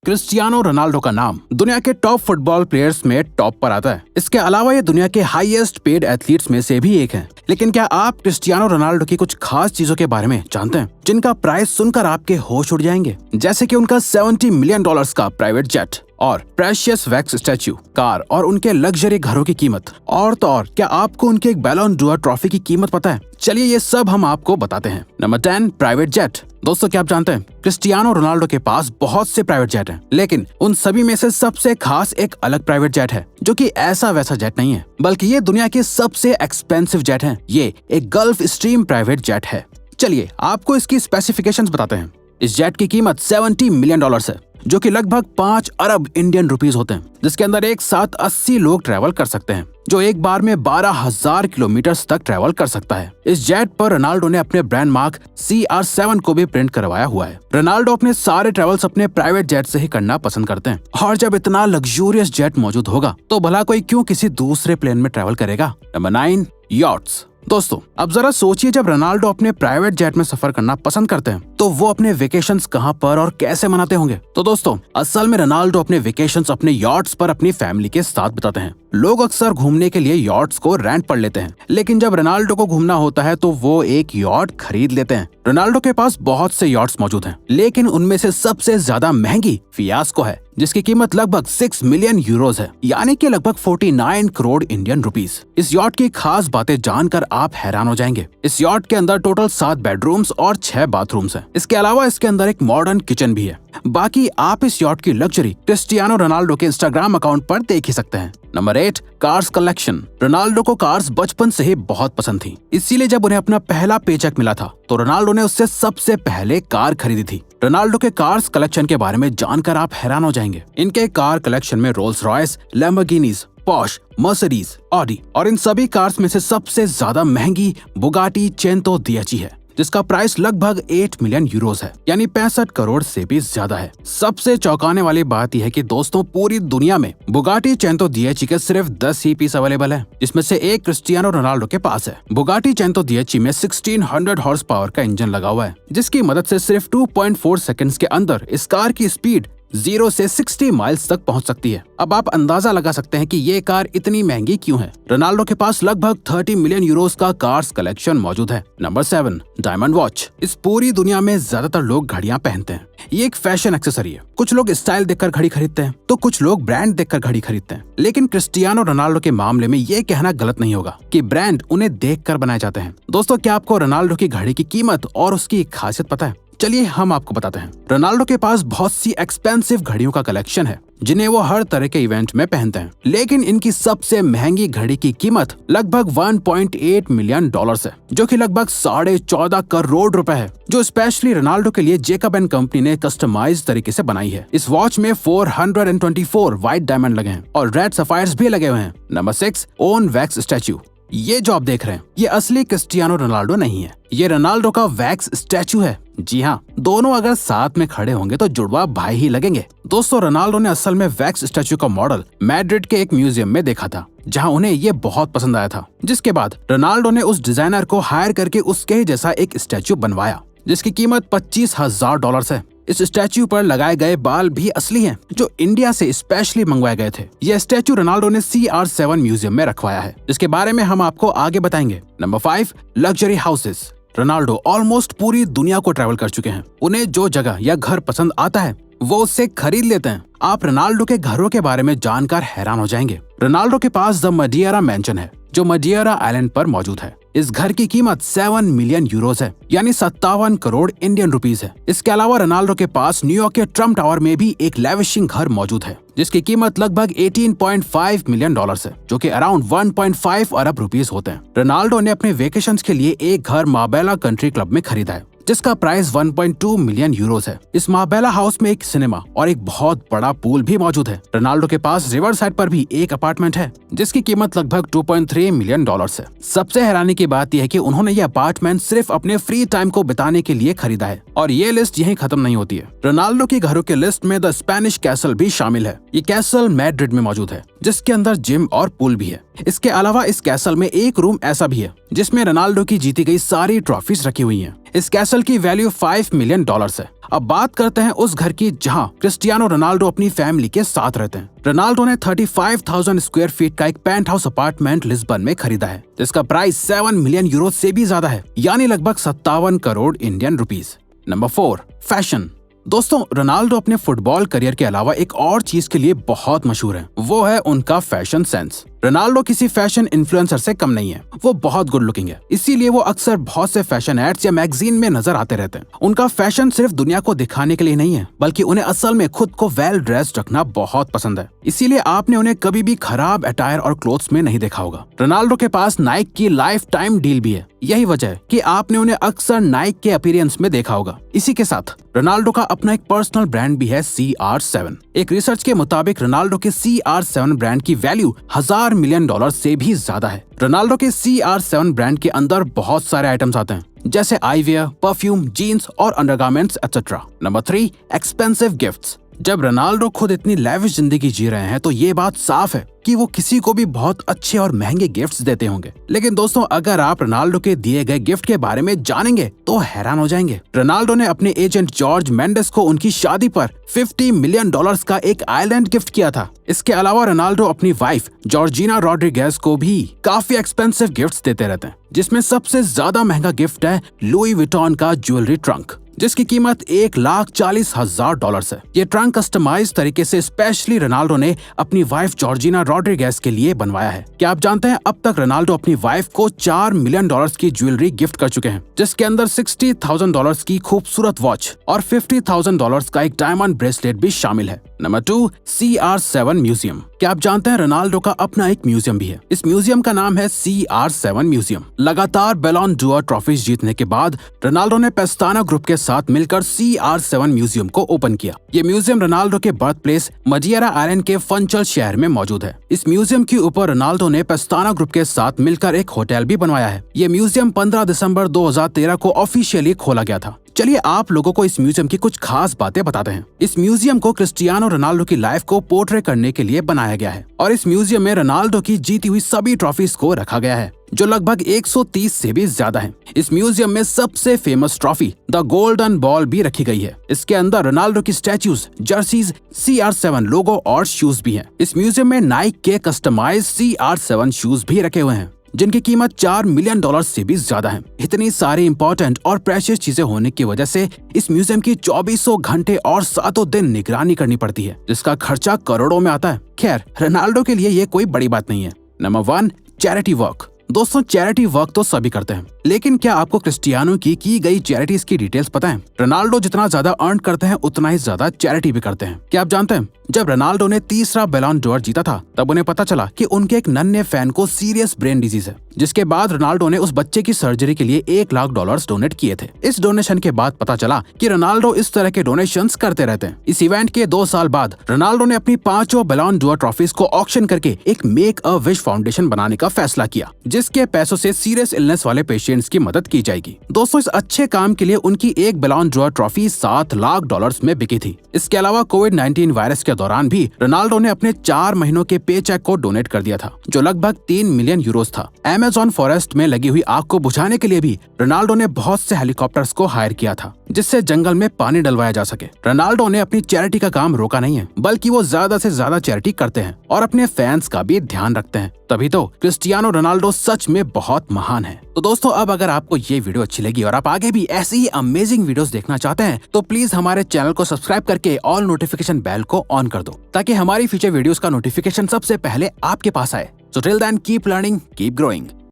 Cristiano Ronaldo का नाम दुनिया के टॉप फुटबॉल प्लेयर्स में टॉप पर आता है। इसके अलावा ये दुनिया के हाईएस्ट पेड एथलीट्स में से भी एक है। लेकिन क्या आप क्रिस्टियानो रोनाल्डो की कुछ खास चीजों के बारे में जानते हैं जिनका प्राइस सुनकर आपके होश उड़ जाएंगे? जैसे कि उनका $70 मिलियन का प्राइवेट जेट और प्रेशियस वैक्स स्टैच्यू, कार और उनके लग्जरी घरों की कीमत। और तो और क्या आपको उनके एक बैलन डोर ट्रॉफी की कीमत पता है? चलिए ये सब हम आपको बताते हैं। Number 10, private jet. दोस्तों क्या आप जानते हैं क्रिस्टियानो रोनाल्डो के पास बहुत से प्राइवेट जेट हैं, लेकिन उन सभी में से सबसे खास एक अलग प्राइवेट जेट है जो कि ऐसा वैसा जेट नहीं है, बल्कि ये दुनिया के सबसे एक्सपेंसिव जेट है। ये एक गल्फ स्ट्रीम प्राइवेट जेट है। चलिए आपको इसकी स्पेसिफिकेशंस बताते हैं। इस जेट की कीमत $70 मिलियन है, जो कि लगभग 5 अरब इंडियन रुपीस होते हैं, जिसके अंदर एक साथ 80 लोग ट्रैवल कर सकते हैं, जो एक बार में 12,000 किलोमीटर तक ट्रैवल कर सकता है। इस जेट पर रोनाल्डो ने अपने ब्रांड मार्क CR7 को भी प्रिंट करवाया हुआ है। रोनाल्डो अपने सारे ट्रैवल्स अपने प्राइवेट जेट से ही करना पसंद करते हैं, और जब इतना लग्जूरियस जेट मौजूद होगा तो भला कोई क्यों किसी दूसरे प्लेन में ट्रैवल करेगा? Number 9, yachts. दोस्तों अब जरा सोचिए, जब रोनाल्डो अपने प्राइवेट जेट में सफर करना पसंद करते हैं तो वो अपने वेकेशंस कहां पर और कैसे मनाते होंगे? तो दोस्तों असल में रोनाल्डो अपने वेकेशंस अपने यॉट्स पर अपनी फैमिली के साथ बिताते हैं। लोग अक्सर घूमने के लिए यॉट्स को रेंट पर लेते हैं, लेकिन जब रोनाल्डो को घूमना होता है तो वो एक यॉट खरीद लेते हैं। रोनाल्डो के पास बहुत से यॉट्स मौजूद हैं, लेकिन उनमें से सबसे ज्यादा महंगी फियास्को है, जिसकी कीमत लगभग 6 मिलियन यूरोज है, यानी कि लगभग 49 करोड़ इंडियन रुपीस। इस यॉट की खास बातें जानकर आप हैरान हो जाएंगे। इस यॉट के अंदर टोटल 7 बेडरूम्स और 6 बाथरूम्स हैं। इसके अलावा इसके अंदर एक मॉडर्न किचन भी है। बाकी आप इस यॉट की लग्जरी क्रिस्टियानो रोनाल्डो के इंस्टाग्राम अकाउंट पर देख ही सकते हैं। Number 8, cars collection. रोनाल्डो को कार्स बचपन से ही बहुत पसंद थी, इसीलिए जब उन्हें अपना पहला पेचेक मिला था तो रोनाल्डो ने उससे सबसे पहले कार खरीदी थी। रोनाल्डो के कार्स कलेक्शन के बारे में जानकर आप हैरान हो जाएंगे। इनके कार कलेक्शन में Rolls Royce, Lamborghinis, Porsche, Mercedes, Audi और इन सभी कार्स में से सबसे ज्यादा महंगी बुगाटी चेंतो दिएची है, जिसका प्राइस लगभग 8 मिलियन यूरोज है, यानी 65 करोड़ से भी ज्यादा है। सबसे चौंकाने वाली बात यह है कि दोस्तों पूरी दुनिया में बुगाटी चेंतो दिएची के सिर्फ 10 ही पीस अवेलेबल है, जिसमें से एक क्रिस्टियानो रोनाल्डो के पास है। बुगाटी चेंतो दिएची में 1600 हॉर्स पावर का इंजन लगा हुआ है, जिसकी मदद से सिर्फ 2.4 सेकंड्स के अंदर इस कार की स्पीड 0 से 60 माइल्स तक पहुंच सकती है। अब आप अंदाजा लगा सकते हैं कि ये कार इतनी महंगी क्यों है। रोनाल्डो के पास लगभग 30 मिलियन यूरोस का कार्स कलेक्शन मौजूद है। Number 7, diamond watch. इस पूरी दुनिया में ज्यादातर लोग घड़ियां पहनते हैं। ये एक फैशन एक्सेसरी है। कुछ लोग स्टाइल देखकर घड़ी खरीदते हैं तो कुछ लोग ब्रांड देखकर घड़ी खरीदते हैं, लेकिन क्रिस्टियानो रोनाल्डो के मामले में ये कहना गलत नहीं होगा कि ब्रांड उन्हें देखकर बनाए जाते हैं। दोस्तों क्या आपको रोनाल्डो की घड़ी की कीमत और उसकी खासियत पता है? चलिए हम आपको बताते हैं। रोनाल्डो के पास बहुत सी एक्सपेंसिव घड़ियों का कलेक्शन है, जिन्हें वो हर तरह के इवेंट में पहनते हैं, लेकिन इनकी सबसे महंगी घड़ी की कीमत लगभग $1.8 मिलियन है, जो कि लगभग 14.5 करोड़ रुपए है, जो स्पेशली रोनाल्डो के लिए जेकब एंड कंपनी ने कस्टमाइज तरीके से बनाई है। इस वॉच में 424 व्हाइट डायमंड लगे हैं और रेड सफायर्स भी लगे हुए हैं। Number 6, own wax statue. ये जो आप देख रहे हैं ये असली क्रिस्टियानो रोनाल्डो नहीं है, ये रोनाल्डो का वैक्स स्टैच्यू है। जी हाँ, दोनों अगर साथ में खड़े होंगे तो जुड़वा भाई ही लगेंगे। दोस्तों रोनाल्डो ने असल में वैक्स स्टैच्यू का मॉडल मैड्रिड के एक म्यूजियम में देखा था, जहां उन्हें ये बहुत पसंद आया था, जिसके बाद रोनाल्डो ने उस डिजाइनर को हायर करके उसके ही जैसा एक स्टैच्यू बनवाया, जिसकी कीमत $25,000 है। इस स्टैच्यू पर लगाए गए बाल भी असली हैं, जो इंडिया से स्पेशली मंगवाए गए थे। यह स्टैच्यू रोनाल्डो ने CR7 म्यूजियम में रखवाया है, जिसके बारे में हम आपको आगे बताएंगे। Number 5, luxury houses. Ronaldo almost पूरी दुनिया को ट्रैवल कर चुके हैं। उन्हें जो जगह या घर पसंद आता है वो उससे खरीद लेते हैं। आप रोनाल्डो के घरों के बारे में जानकर हैरान हो जाएंगे। रोनाल्डो के पास द मडियरा मैंशन है, जो मडियरा आइलैंड पर मौजूद है। इस घर की कीमत 7 मिलियन यूरोज है, यानी 57 करोड़ इंडियन रुपीस है। इसके अलावा रोनाल्डो के पास न्यूयॉर्क के ट्रम्प टावर में भी एक लेविशिंग घर मौजूद है, जिसकी कीमत लगभग $18.5 मिलियन है, जो कि अराउंड 1.5 अरब रुपीस होते हैं। रोनाल्डो ने अपने वेकेशंस के लिए एक घर मार्बेला कंट्री क्लब में खरीदा है, जिसका प्राइस 1.2 मिलियन यूरोज है। इस मार्बेला हाउस में एक सिनेमा और एक बहुत बड़ा पूल भी मौजूद है। रोनाल्डो के पास रिवर साइड पर भी एक अपार्टमेंट है, जिसकी कीमत लगभग $2.3 मिलियन है। सबसे हैरानी की बात यह है कि उन्होंने ये अपार्टमेंट सिर्फ अपने फ्री टाइम को बिताने के लिए खरीदा है, और ये लिस्ट यहीं खत्म नहीं होती है। रोनाल्डो की घरों की लिस्ट में द स्पेनिश कैसल भी शामिल है। ये कैसल मैड्रिड में मौजूद है, जिसके अंदर जिम और पूल भी है। इसके अलावा इस कैसल में एक रूम ऐसा भी है जिसमें रोनाल्डो की जीती गई सारी ट्रॉफीज रखी हुई हैं। इस कैसल असल की वैल्यू $5 मिलियन है। अब बात करते हैं उस घर की जहां क्रिस्टियानो रोनाल्डो अपनी फैमिली के साथ रहते हैं। रोनाल्डो ने 35,000 स्क्वायर फीट का एक पेंट हाउस अपार्टमेंट लिस्बन में खरीदा है, जिसका प्राइस 7 मिलियन यूरो से भी ज्यादा है, यानी लगभग 57 crore Indian rupees. Number 4, fashion. दोस्तों, रोनाल्डो अपने फुटबॉल करियर के अलावा एक और चीज के लिए बहुत मशहूर है, वो है उनका फैशन सेंस। रोनाल्डो किसी फैशन इन्फ्लुएंसर से कम नहीं है, वो बहुत गुड लुकिंग है, इसीलिए वो अक्सर बहुत से फैशन एड्स या मैगजीन में नजर आते रहते हैं। उनका फैशन सिर्फ दुनिया को दिखाने के लिए नहीं है, बल्कि उन्हें असल में खुद को वेल ड्रेस्ड रखना बहुत पसंद है, इसीलिए आपने उन्हें कभी भी खराब अटायर और क्लोथ्स में नहीं देखा होगा। रोनाल्डो के पास नाइक की लाइफ टाइम डील भी है, यही वजह है कि आपने उन्हें अक्सर नाइक के अपीयरेंस में देखा होगा। इसी के साथ रोनाल्डो का अपना एक पर्सनल ब्रांड भी है, CR7। एक रिसर्च के मुताबिक रोनाल्डो के CR7 ब्रांड की वैल्यू $1,000 मिलियन से भी ज्यादा है। रोनाल्डो के CR7 ब्रांड के अंदर बहुत सारे आइटम्स आते हैं, जैसे आईवेयर, परफ्यूम, जीन्स और undergarments etcetera. Number 3, expensive gifts. जब रोनाल्डो खुद इतनी लैविश जिंदगी जी रहे हैं तो ये बात साफ है कि वो किसी को भी बहुत अच्छे और महंगे गिफ्ट्स देते होंगे। लेकिन दोस्तों, अगर आप रोनाल्डो के दिए गए गिफ्ट के बारे में जानेंगे तो हैरान हो जाएंगे। रोनाल्डो ने अपने एजेंट जॉर्ज मेंडेस को उनकी शादी पर $50 मिलियन का एक आइलैंड गिफ्ट किया था। इसके अलावा रोनाल्डो अपनी वाइफ जॉर्जिना रॉड्रिगेज को भी काफी एक्सपेंसिव गिफ्ट्स देते रहते हैं, जिसमें सबसे ज्यादा महंगा गिफ्ट है लुई विटॉन का ज्वेलरी ट्रंक, जिसकी कीमत $1,40,000 है। ये ट्रंक कस्टमाइज तरीके से स्पेशली रोनाल्डो ने अपनी वाइफ जॉर्जिना रॉड्रिगेज के लिए बनवाया है। क्या आप जानते हैं, अब तक रोनाल्डो अपनी वाइफ को $4 मिलियन की ज्वेलरी गिफ्ट कर चुके हैं, जिसके अंदर $60,000 की खूबसूरत वॉच और $50,000 का एक डायमंड ब्रेसलेट भी शामिल है। Number 2, CR7 museum. क्या आप जानते हैं, रोनाल्डो का अपना एक म्यूजियम भी है। इस म्यूजियम का नाम है CR7 म्यूजियम। लगातार बैलोन डोर ट्रॉफीज जीतने के बाद रोनाल्डो ने पेस्ताना ग्रुप के साथ मिलकर CR7 म्यूजियम को ओपन किया। ये म्यूजियम रोनाल्डो के बर्थ प्लेस मजियरा आइलैंड के फंचल शहर में मौजूद है। इस म्यूजियम के ऊपर रोनाल्डो ने पेस्ताना ग्रुप के साथ मिलकर एक होटल भी बनवाया है। ये म्यूजियम 15 दिसंबर 2013 को ऑफिशियली खोला गया था। चलिए आप लोगों को इस म्यूजियम की कुछ खास बातें बताते हैं। इस म्यूजियम को क्रिस्टियानो रोनाल्डो की लाइफ को पोर्ट्रे करने के लिए बनाया गया है और इस म्यूजियम में रोनाल्डो की जीती हुई सभी ट्रॉफीज को रखा गया है, जो लगभग 130 से भी ज्यादा है। इस म्यूजियम में सबसे famous trophy the golden ball भी रखी गई है। इसके अंदर रोनाल्डो की स्टैच्यूज, जर्सीज, CR7 लोगो और शूज भी हैं। इस म्यूजियम में नाइक के कस्टमाइज CR7 शूज भी रखे हुए हैं, जिनकी कीमत $4 मिलियन से भी ज्यादा है। इतनी सारी इंपॉर्टेंट और प्रेशियस चीजें होने की वजह से इस म्यूजियम की 2400 घंटे और 7 दिन निगरानी करनी पड़ती है, जिसका खर्चा करोड़ों में आता है। खैर, रोनाल्डो के लिए ये कोई बड़ी बात नहीं है। Number 1, charity work. दोस्तों, चैरिटी वर्क तो सभी करते हैं, लेकिन क्या आपको क्रिस्टियानो की गई चैरिटीज की डिटेल्स पता है? रोनाल्डो जितना ज्यादा अर्न करते हैं उतना ही ज्यादा चैरिटी भी करते हैं। क्या आप जानते हैं, जब रोनाल्डो ने तीसरा बैलोन डोर जीता था तब उन्हें पता चला कि उनके एक नन्हे फैन को सीरियस ब्रेन डिजीज है, जिसके बाद रोनाल्डो ने उस बच्चे की सर्जरी के लिए $1,00,000 डोनेट किए थे। इस डोनेशन के बाद पता चला कि रोनाल्डो इस तरह के डोनेशंस करते रहते हैं। इस इवेंट के 2 साल बाद रोनाल्डो ने अपनी 5 बैलोन डोर ट्रॉफीज को ऑक्शन करके एक मेक अ विश फाउंडेशन बनाने का फैसला किया, जिसके पैसों से सीरियस इलनेस वाले पेशेंट्स की मदद की जाएगी। दोस्तों, इस अच्छे काम के लिए उनकी एक बैलोन डोर ट्रॉफी $7,00,000 में बिकी थी। इसके अलावा कोविड-19 वायरस के दौरान भी रोनाल्डो ने अपने 4 महीनों के पे चेक को डोनेट कर दिया था, जो लगभग $3 मिलियन था। अमेज़न फॉरेस्ट में लगी हुई आग को बुझाने के लिए भी रोनाल्डो ने बहुत से हेलीकॉप्टर्स को हायर किया था, जिससे जंगल में पानी डलवाया जा सके। रोनाल्डो ने अपनी चैरिटी का काम रोका नहीं है, बल्कि वो ज्यादा से ज्यादा चैरिटी करते हैं और अपने फैंस का भी ध्यान रखते हैं। तभी तो क्रिस्टियानो रोनाल्डो सच में बहुत महान है। तो दोस्तों, अब अगर आपको ये वीडियो अच्छी लगी और आप आगे भी ऐसी ही अमेजिंग वीडियोस देखना चाहते हैं, तो प्लीज हमारे चैनल को सब्सक्राइब करके ऑल नोटिफिकेशन बेल को ऑन कर दो, ताकि हमारी फ्यूचर वीडियोस का नोटिफिकेशन सबसे पहले आपके पास आए। So till then, keep learning, keep growing.